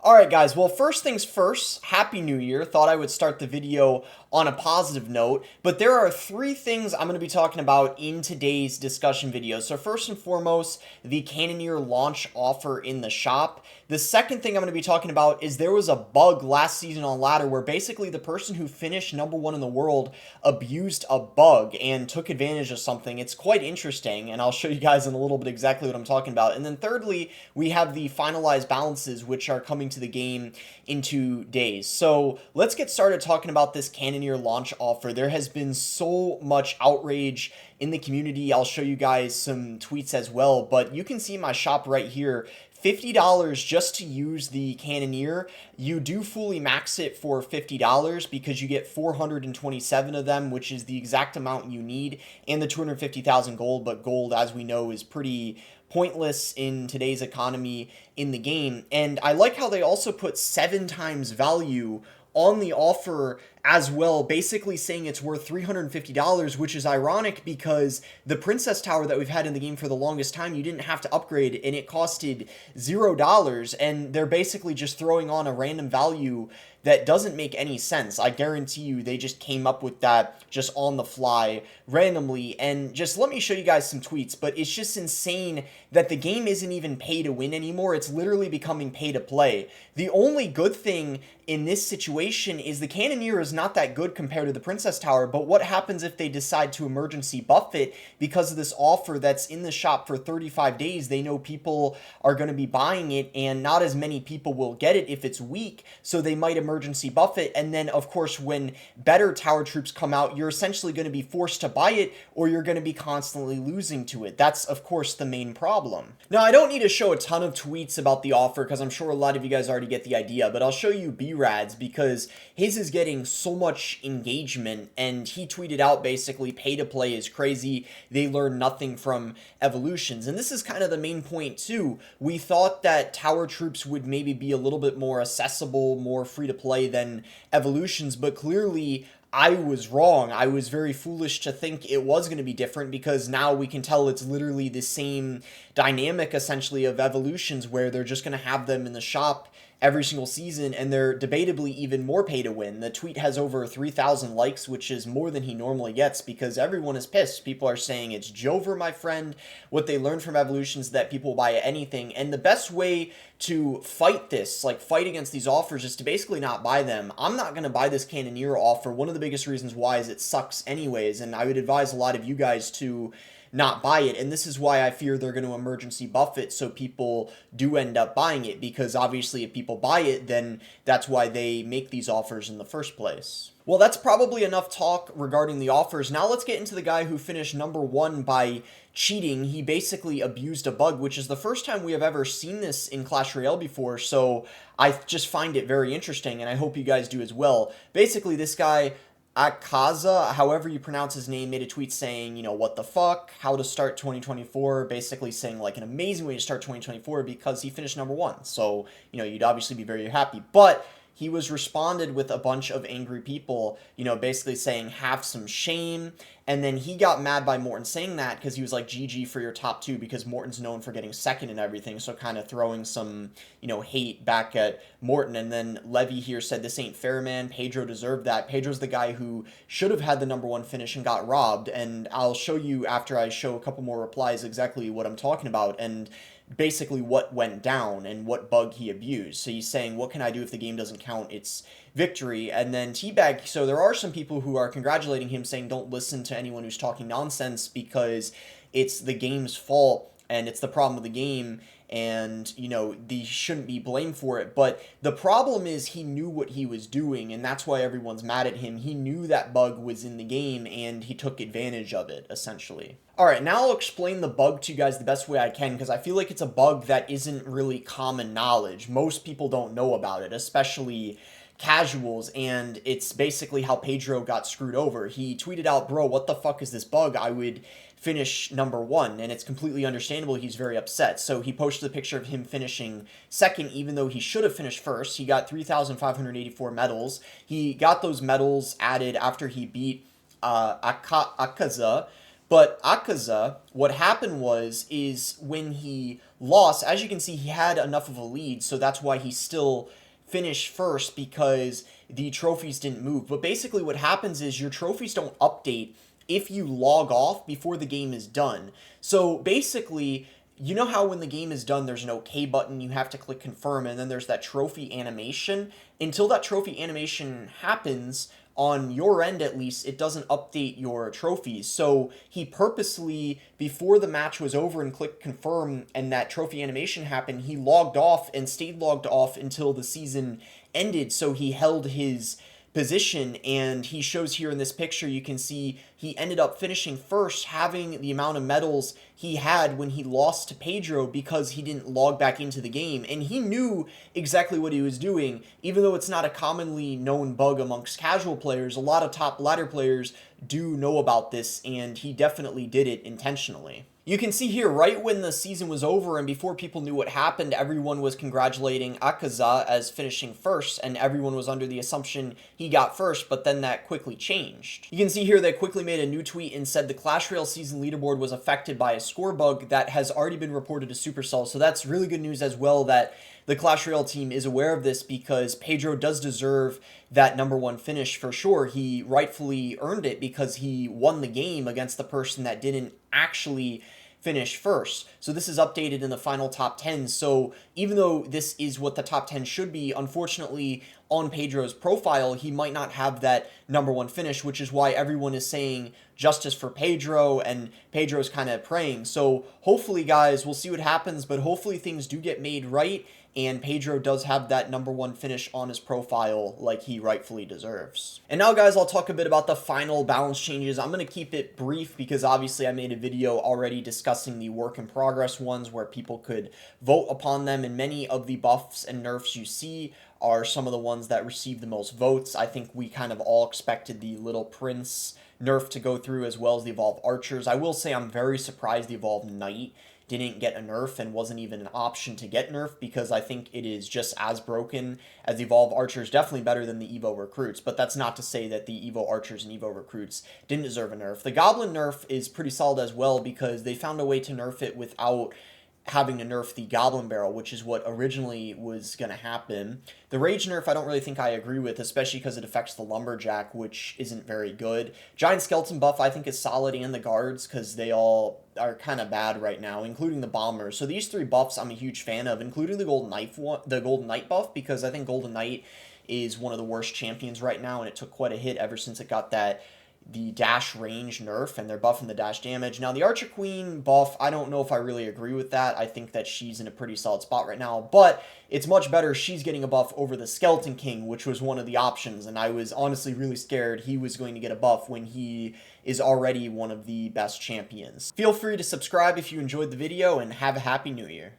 Alright guys, well first things first, Happy New Year. Thought I would start the video on a positive note, but there are three things I'm going to be talking about in today's discussion video. So first and foremost, the Canon Ear launch offer in the shop. The second thing I'm going to be talking about is there was a bug last season on Ladder where basically the person who finished #1 in the world abused a bug and took advantage of something. It's quite interesting, and I'll show you guys in a little bit exactly what I'm talking about. And then thirdly, we have the finalized balances, which are coming to the game in 2 days. So let's get started talking about this Canon Ear launch offer. There has been so much outrage in the community. I'll show you guys some tweets as well, but you can see my shop right here. $50 just to use the Canon Ear. You do fully max it for $50 because you get 427 of them, which is the exact amount you need, and the 250,000 gold, but gold, as we know, is pretty pointless in today's economy in the game. And I like how they also put 7 times value on the offer as well, basically saying it's worth $350, which is ironic because the Princess Tower that we've had in the game for the longest time, you didn't have to upgrade and it costed $0, and they're basically just throwing on a random value that doesn't make any sense. I guarantee you they just came up with that just on the fly randomly. And just let me show you guys some tweets, but it's just insane that the game isn't even pay to win anymore. It's literally becoming pay to play. The only good thing in this situation is the Canon Ear is not that good compared to the Princess Tower, but what happens if they decide to emergency buff it because of this offer that's in the shop for 35 days? They know people are going to be buying it and not as many people will get it if it's weak, so they might emergency buff it. And then of course when better tower troops come out, you're essentially going to be forced to buy it or you're going to be constantly losing to it. That's of course the main problem. Now I don't need to show a ton of tweets about the offer because I'm sure a lot of you guys already get the idea, but I'll show you B-Rad's because his is getting so much engagement, and he tweeted out basically pay to play is crazy, they learn nothing from evolutions. And this is kind of the main point too. We thought that tower troops would maybe be a little bit more accessible, more free to play than evolutions, but clearly I was wrong. I was very foolish to think it was going to be different because now we can tell it's literally the same dynamic essentially of evolutions where they're just going to have them in the shop every single season, and they're debatably even more pay to win. The tweet has over 3,000 likes, which is more than he normally gets because everyone is pissed. People are saying it's Jover, my friend. What they learned from evolutions is that people buy anything, and the best way to fight this, like fight against these offers, is to basically not buy them. I'm not going to buy this Canon Ear offer. One of the biggest reasons why is it sucks anyways, and I would advise a lot of you guys to not buy it, and this is why I fear they're going to emergency buff it so people do end up buying it, because obviously if people buy it, then that's why they make these offers in the first place. Well, that's probably enough talk regarding the offers. Now let's get into the guy who finished #1 by cheating. He basically abused a bug, which is the first time we have ever seen this in Clash Royale before, so I just find it very interesting, and I hope you guys do as well. Basically, this guy Akaza, however you pronounce his name, made a tweet saying, you know, what the fuck, how to start 2024, basically saying like an amazing way to start 2024 because he finished #1. So, you know, you'd obviously be very happy. But he was responded with a bunch of angry people, you know, basically saying, have some shame. And then he got mad by Morton saying that because he was like, GG for your top 2, because Morton's known for getting second and everything. So kind of throwing some, you know, hate back at Morton. And then Levy here said, this ain't fair, man. Pedro deserved that. Pedro's the guy who should have had the #1 finish and got robbed. And I'll show you after I show a couple more replies exactly what I'm talking about. And basically what went down and what bug he abused. So he's saying, what can I do if the game doesn't count its victory? And then Teabag, so there are some people who are congratulating him saying don't listen to anyone who's talking nonsense because it's the game's fault and it's the problem of the game, and, you know, they shouldn't be blamed for it. But the problem is he knew what he was doing, and that's why everyone's mad at him. He knew that bug was in the game, and he took advantage of it, essentially. Alright, now I'll explain the bug to you guys the best way I can, because I feel like it's a bug that isn't really common knowledge. Most people don't know about it, especially casuals, and it's basically how Pedro got screwed over. He tweeted out, bro, what the fuck is this bug? I would finish #1, and it's completely understandable he's very upset. So he posted a picture of him finishing second, even though he should have finished first. He got 3,584 medals. He got those medals added after he beat Akaza, But Akaza, what happened is when he lost, as you can see, he had enough of a lead, so that's why he still finished first, because the trophies didn't move. But basically what happens is your trophies don't update if you log off before the game is done. So basically, you know how when the game is done, there's an OK button, you have to click confirm, and then there's that trophy animation. Until that trophy animation happens, on your end at least, it doesn't update your trophies. So he purposely, before the match was over and clicked confirm and that trophy animation happened, he logged off and stayed logged off until the season ended. So he held his position, and he shows here in this picture, you can see he ended up finishing first, having the amount of medals he had when he lost to Pedro, because he didn't log back into the game. And he knew exactly what he was doing, even though it's not a commonly known bug amongst casual players. A lot of top ladder players do know about this, and he definitely did it intentionally. You can see here, right when the season was over and before people knew what happened, everyone was congratulating Akaza as finishing first, and everyone was under the assumption he got first, but then that quickly changed. You can see here they quickly made a new tweet and said the Clash Royale season leaderboard was affected by a score bug that has already been reported to Supercell, so that's really good news as well that the Clash Royale team is aware of this, because Pedro does deserve that #1 finish for sure. He rightfully earned it because he won the game against the person that didn't actually finish first. So this is updated in the final top 10. So even though this is what the top 10 should be, unfortunately on Pedro's profile, he might not have that #1 finish, which is why everyone is saying justice for Pedro, and Pedro's kind of praying. So hopefully, guys, we'll see what happens, but hopefully things do get made right, and Pedro does have that #1 finish on his profile like he rightfully deserves. And now, guys, I'll talk a bit about the final balance changes. I'm going to keep it brief because obviously I made a video already discussing the work in progress ones where people could vote upon them, and many of the buffs and nerfs you see are some of the ones that received the most votes. I think we kind of all expected the Little Prince nerf to go through, as well as the Evolved Archers. I will say I'm very surprised the Evolved Knight didn't get a nerf and wasn't even an option to get nerf, because I think it is just as broken as the Evolved Archers, definitely better than the Evo Recruits, but that's not to say that the Evo Archers and Evo Recruits didn't deserve a nerf. The Goblin nerf is pretty solid as well, because they found a way to nerf it without having to nerf the Goblin Barrel, which is what originally was going to happen. The Rage nerf I don't really think I agree with, especially because it affects the Lumberjack, which isn't very good. Giant Skeleton buff I think is solid, and the Guards, because they all are kind of bad right now, including the Bombers. So these three buffs I'm a huge fan of, including the Golden Knight buff, because I think Golden Knight is one of the worst champions right now, and it took quite a hit ever since it got the dash range nerf, and they're buffing the dash damage. Now, the Archer Queen buff, I don't know if I really agree with that. I think that she's in a pretty solid spot right now, but it's much better she's getting a buff over the Skeleton King, which was one of the options, and I was honestly really scared he was going to get a buff when he is already one of the best champions. Feel free to subscribe if you enjoyed the video, and have a happy new year.